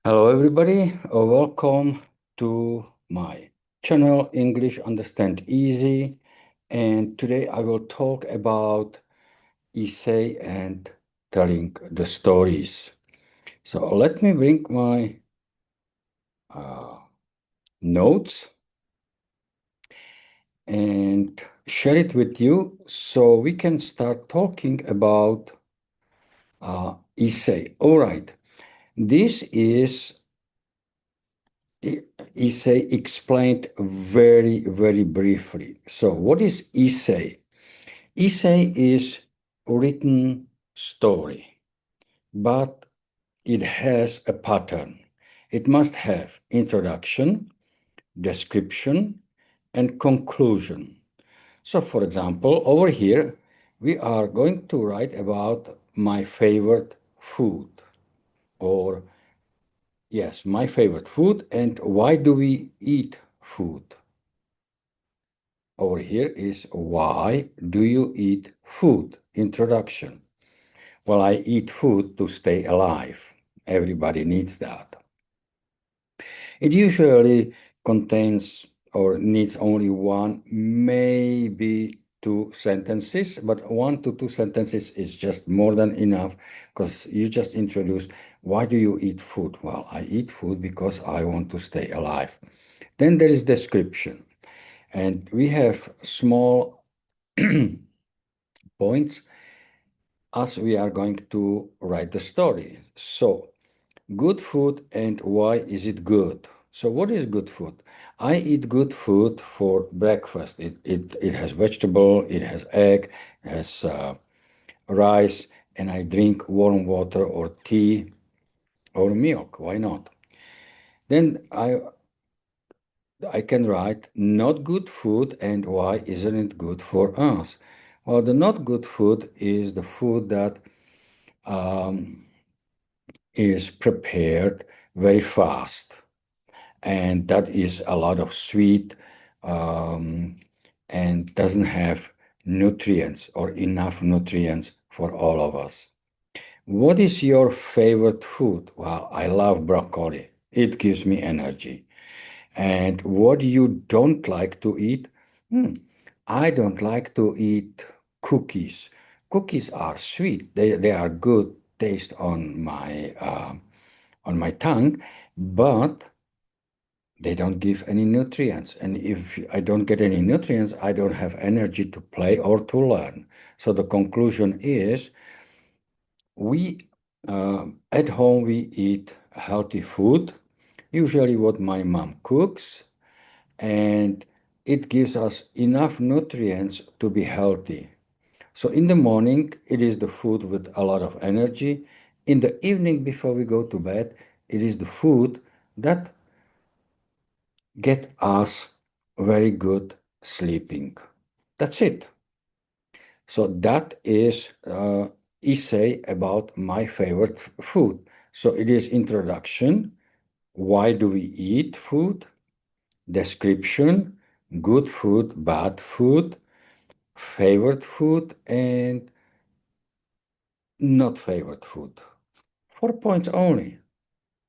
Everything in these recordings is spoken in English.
Hello, everybody. Welcome to my channel, English Understand Easy. And today I will talk about essay and telling the stories. So let me bring my notes and share it with you so we can start talking about essay. All right. This is essay explained very briefly. So what is essay? Essay is written story, but it has a pattern. It must have introduction, description, and conclusion. So for example, over here, we are going to write about my favorite food, or yes, my favorite food, and why do we eat food? Over here is why do you eat food? Introduction. Well, I eat food to stay alive. Everybody needs that. It usually contains or needs only one, maybe two sentences, but 1 to 2 sentences is just more than enough because you just introduce why do you eat food? Well, I eat food because I want to stay alive. Then there is description, and we have small points as we are going to write the story. So, good food and why is it good? So, what is good food? I eat good food for breakfast. It has vegetable, it has egg, it has rice, and I drink warm water or tea or milk. Why not? Then I can write not good food and why isn't it good for us? Well, the not good food is the food that um, is prepared very fast, and that is a lot of sweet um, and doesn't have nutrients or enough nutrients for all of us. What is your favorite food? Well, I love broccoli. It gives me energy. And what you don't like to eat? Hmm, I don't like to eat cookies. Cookies are sweet. They are good taste on my tongue, but they don't give any nutrients. And if I don't get any nutrients, I don't have energy to play or to learn. So the conclusion is we at home we eat healthy food, usually what my mom cooks, and it gives us enough nutrients to be healthy. So in the morning, it is the food with a lot of energy. In the evening, before we go to bed, it is the food that get us very good sleeping. That's it. So that is essay about my favorite food. So it is introduction. Why do we eat food? Description, good food, bad food, favorite food, and not favorite food. 4 points only.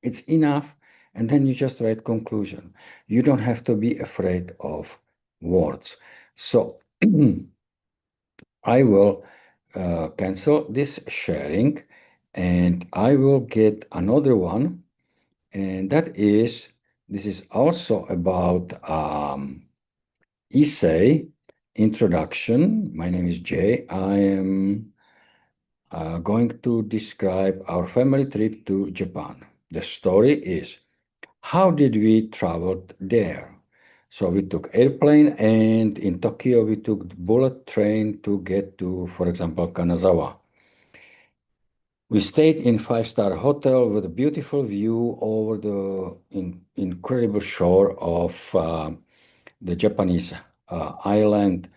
It's enough. And then you just write conclusion. You don't have to be afraid of words. So I will cancel this sharing and I will get another one. And that is, this is also about essay introduction. My name is Jay. I am going to describe our family trip to Japan. The story is how did we travel there? So we took airplane, and in Tokyo we took bullet train to get to, for example, Kanazawa. We stayed in five-star hotel with a beautiful view over the incredible shore of the Japanese island,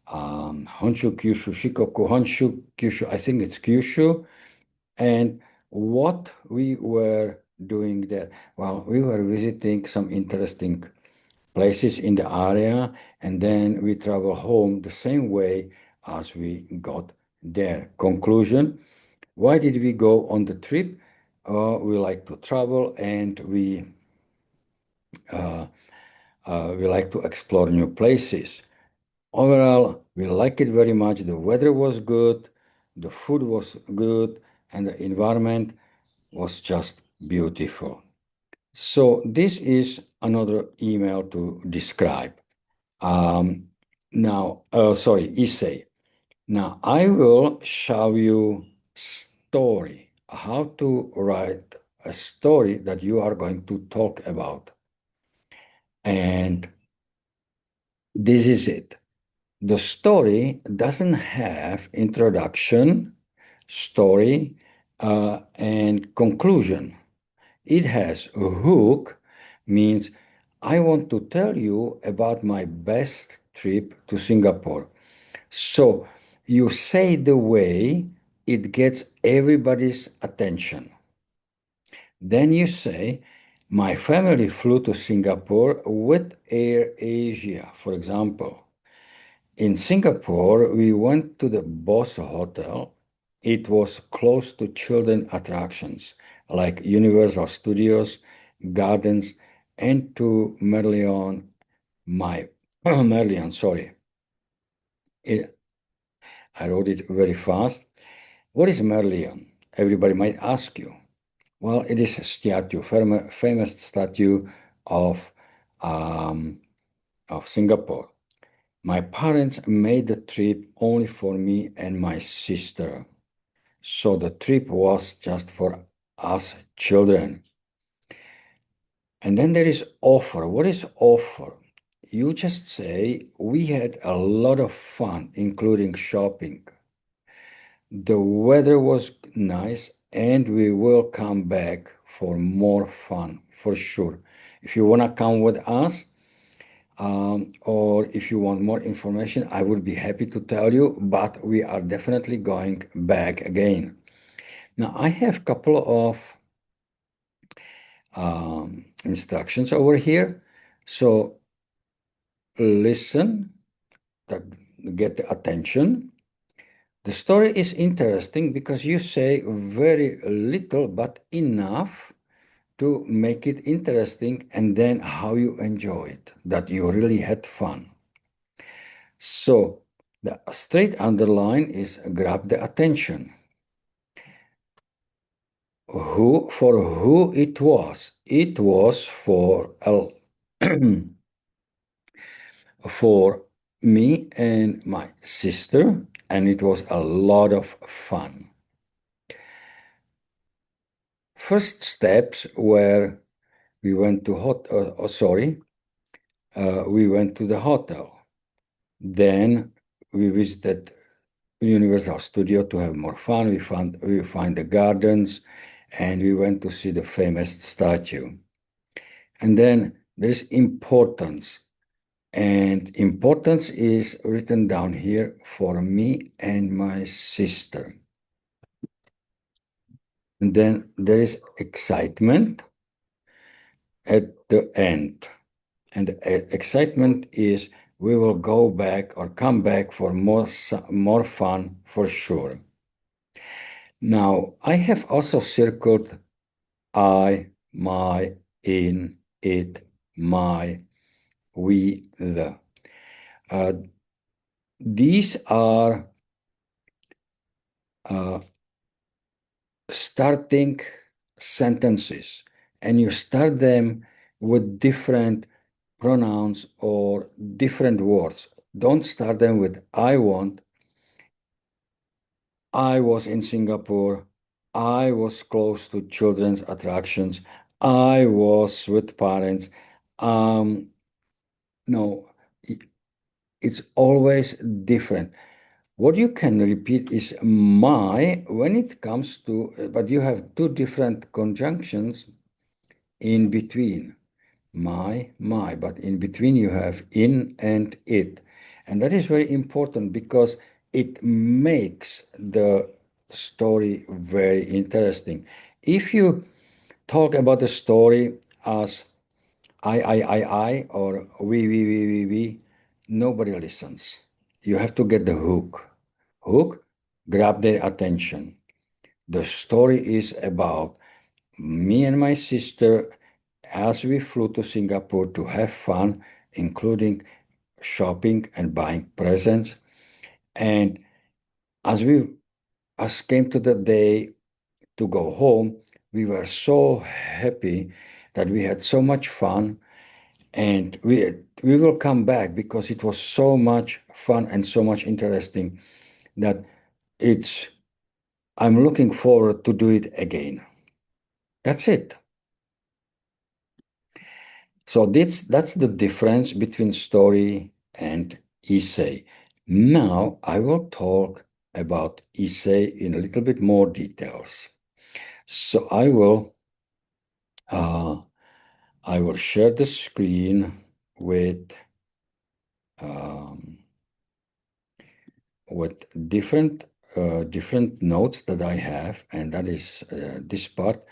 Honshu, Kyushu, Shikoku, Honshu, Kyushu, I think it's Kyushu. And what we were doing there? Well, we were visiting some interesting places in the area, and then we travel home the same way as we got there. Conclusion: why did we go on the trip? we like to travel, and uh, we like to explore new places. Overall, we like it very much. The weather was good, the food was good, and the environment was just beautiful. So this is another email to describe. Um, essay. Now I will show you story, how to write a story that you are going to talk about. And this is it. The story doesn't have introduction, story, and conclusion. It has a hook, means I want to tell you about my best trip to Singapore. So you say the way it gets everybody's attention. Then you say, my family flew to Singapore with Air Asia, for example. In Singapore, we went to the Boss Hotel. It was close to children attractions like Universal Studios, Gardens, and to Merlion, Merlion, sorry. I wrote it very fast. What is Merlion? Everybody might ask you. Well, it is a statue, famous statue of, um, of Singapore. My parents made the trip only for me and my sister. So the trip was just for us children. And then there is offer. What is offer? You just say, we had a lot of fun, including shopping. The weather was nice, and we will come back for more fun, for sure. If you want to come with us, or if you want more information, I would be happy to tell you, but we are definitely going back again. Now, I have a couple of instructions over here. So listen, get the attention. The story is interesting because you say very little but enough to make it interesting, and then how you enjoy it, that you really had fun. So the straight underline is grab the attention. Who it was? It was for for me and my sister, and it was a lot of fun. First steps were we went to we went to the hotel. Then we visited Universal Studio to have more fun. We find the gardens, and we went to see the famous statue. And then there's importance. And importance is written down here for me and my sister. And then there is excitement at the end. And the excitement is we will go back or come back for more fun for sure. Now, I have also circled I, my, in, it, my, we, the. Uh, these are starting sentences, and you start them with different pronouns or different words. Don't start them with I want, I was in Singapore, I was close to children's attractions, I was with parents. No, it's always different. What you can repeat is my when it comes to, but you have two different conjunctions in between. My, but in between you have in and it. And that is very important because it makes the story very interesting. If you talk about the story as or we, nobody listens. You have to get the hook. Hook, grab their attention. The story is about me and my sister, as we flew to Singapore to have fun, including shopping and buying presents. And as came to the day to go home, we were so happy that we had so much fun, and we will come back because it was so much fun and so much interesting that it's I'm looking forward to do it again. That's it. So that's the difference between story and essay. Now I will talk about essay in a little bit more details. So uh, I will share the screen with um, with different notes that I have, and that is this part.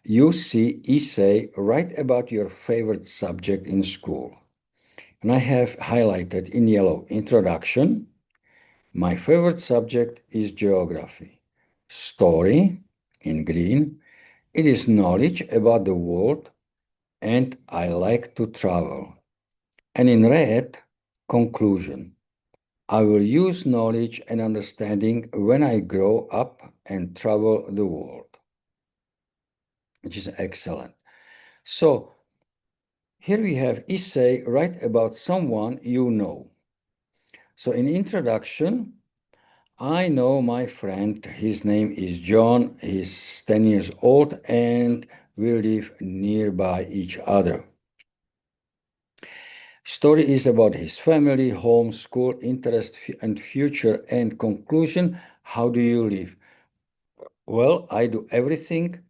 You see essay, write about your favorite subject in school. And I have highlighted in yellow introduction. My favorite subject is geography. Story in green. It is knowledge about the world and I like to travel. And in red, conclusion. I will use knowledge and understanding when I grow up and travel the world, which is excellent. So here we have essay, write about someone you know. So in introduction, I know my friend. His name is John. He's 10 years old and we live nearby each other. Story is about his family, home, school, interest, and future. And conclusion, how do you live? Well, I do everything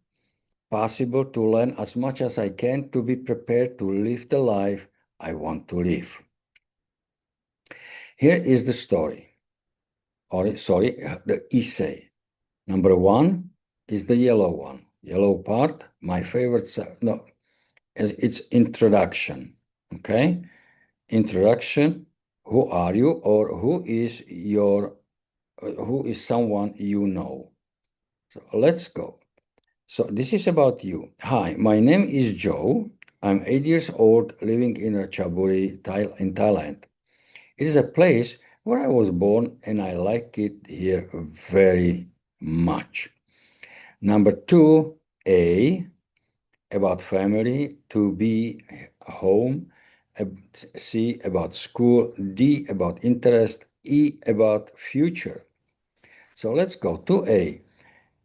possible to learn as much as I can to be prepared to live the life I want to live. Here is the story, or sorry, the essay. Number one is the yellow one. Yellow part, my favorite, no, it's introduction, okay? Introduction, who are you or who is someone you know? So let's go. So this is about you. Hi, my name is Joe. I'm 8 years old, living in Ratchaburi, in Thailand. It is a place where I was born and I like it here very much. Number two, A, about family, to be home, C, about school, D, about interest, E, about future. So let's go to A.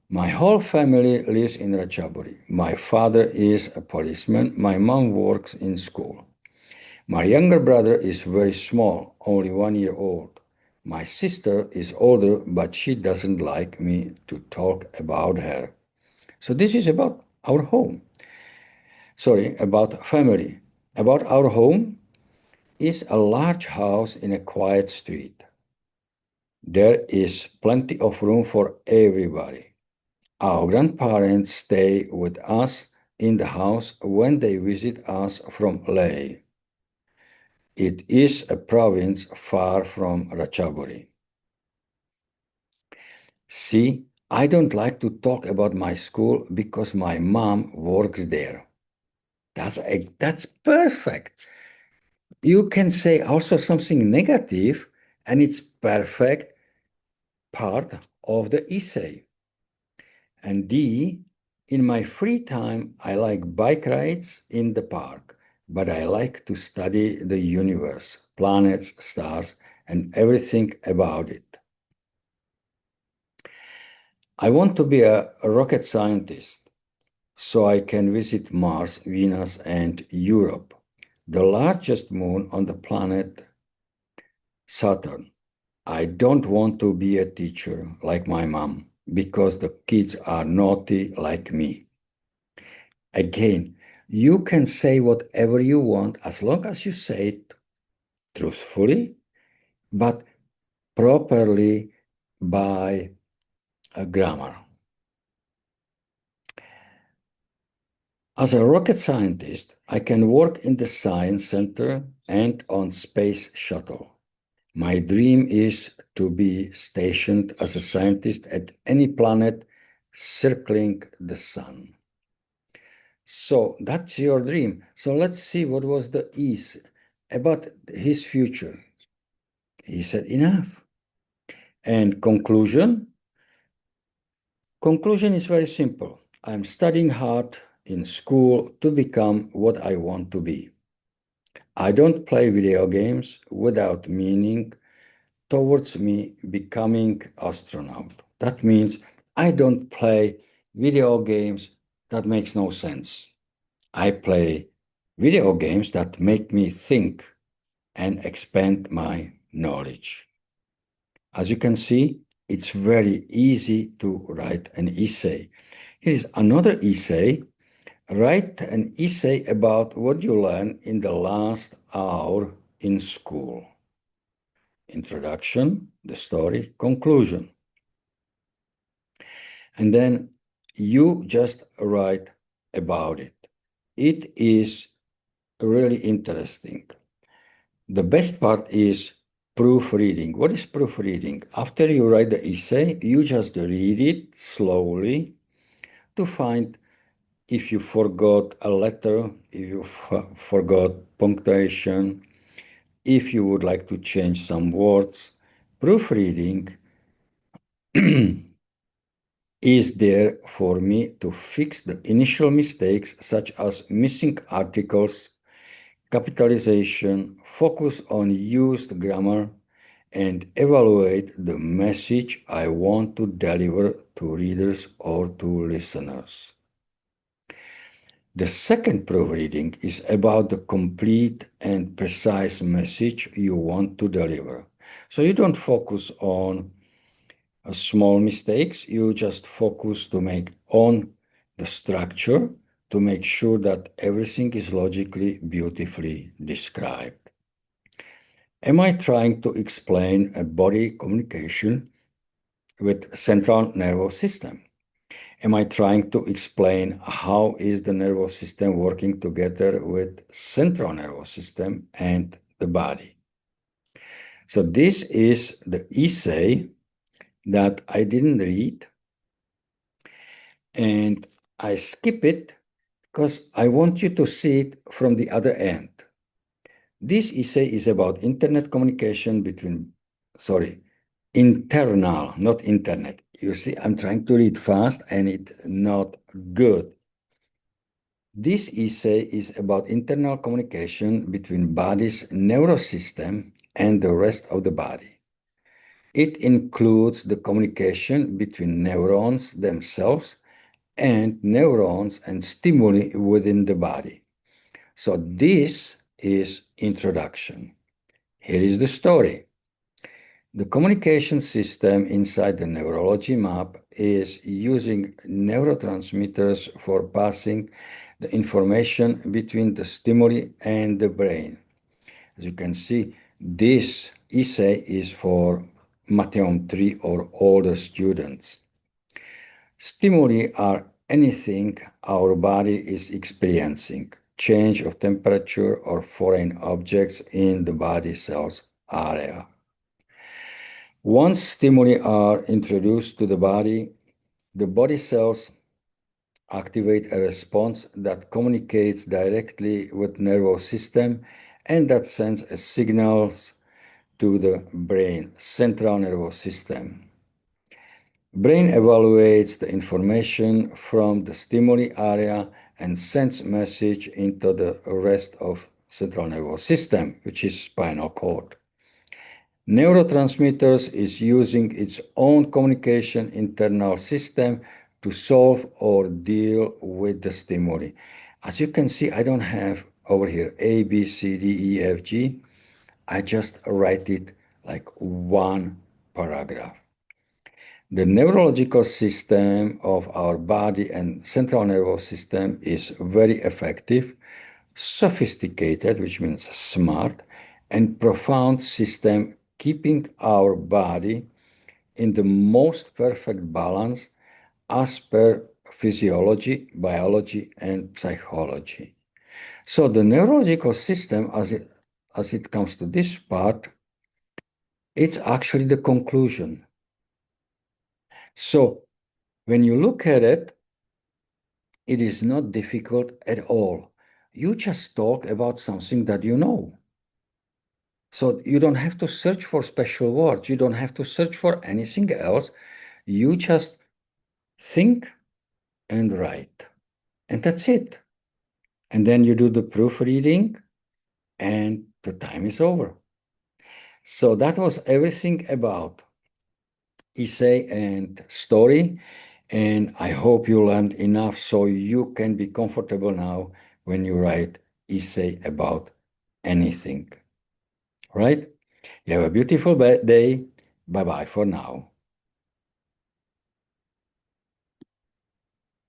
My whole family lives in Ratchaburi. My father is a policeman. My mom works in school. My younger brother is very small, only 1 year old. My sister is older, but she doesn't like me to talk about her. So this is about our home. Sorry, about family. About our home is a large house in a quiet street. There is plenty of room for everybody. Our grandparents stay with us in the house when they visit us from Leh. It is a province far from Ratchaburi. See, I don't like to talk about my school because my mom works there. That's perfect. You can say also something negative, and it's perfect part of the essay. And D, in my free time, I like bike rides in the park, but I like to study the universe, planets, stars, and everything about it. I want to be a rocket scientist so I can visit Mars, Venus, and Europe, the largest moon on the planet Saturn. I don't want to be a teacher like my mom because the kids are naughty like me. Again, you can say whatever you want as long as you say it truthfully, but properly by a grammar. As a rocket scientist, I can work in the science center and on space shuttle. My dream is to be stationed as a scientist at any planet circling the sun. So that's your dream. So let's see what was the is about his future. He said, enough. And conclusion? Conclusion is very simple. I'm studying hard in school to become what I want to be. I don't play video games without meaning towards me becoming astronaut. That means I don't play video games that makes no sense. I play video games that make me think and expand my knowledge. As you can see, it's very easy to write an essay. Here is another essay. Write an essay about what you learned in the last hour in school. Introduction, the story, conclusion. And then you just write about it. It is really interesting. The best part is proofreading. What is proofreading? After you write the essay, you just read it slowly to find if you forgot a letter, if you forgot punctuation, if you would like to change some words. Proofreading is there for me to fix the initial mistakes such as missing articles, capitalization, focus on used grammar, and evaluate the message I want to deliver to readers or to listeners. The second proofreading is about the complete and precise message you want to deliver. So you don't focus on small mistakes, you just focus to make on the structure to make sure that everything is logically beautifully described. Am I trying to explain a body communication with central nervous system? Am I trying to explain how is the nervous system working together with central nervous system and the body? So this is the essay that I didn't read, and I skip it because I want you to see it from the other end. This essay is about internet communication between, internal, not internet. You see, I'm trying to read fast and it's not good. This essay is about internal communication between body's nervous system and the rest of the body. It includes the communication between neurons themselves and neurons and stimuli within the body. So this is introduction. Here is the story. The communication system inside the neurology map is using neurotransmitters for passing the information between the stimuli and the brain. As you can see, this essay is for Matheon 3 or older students. Stimuli are anything our body is experiencing, change of temperature or foreign objects in the body cells area. Once stimuli are introduced to the body cells activate a response that communicates directly with nervous system and that sends a signals to the brain, central nervous system. Brain evaluates the information from the stimuli area and sends message into the rest of central nervous system, which is spinal cord. Neurotransmitters is using its own communication internal system to solve or deal with the stimuli. As you can see, I don't have over here A, B, C, D, E, F, G. I just write it like one paragraph. The neurological system of our body and central nervous system is very effective, sophisticated, which means smart, and profound system keeping our body in the most perfect balance as per physiology, biology, and psychology. So the neurological system, as it comes to this part, it's actually the conclusion. So when you look at it, It is not difficult at all. You just talk about something that you know. So you don't have to search for special words. You don't have to search for anything else. You just think and write. And that's it. And then you do the proofreading and the time is over. So that was everything about essay and story. And I hope you learned enough so you can be comfortable now when you write essay about anything. Right? You have a beautiful day. Bye bye for now.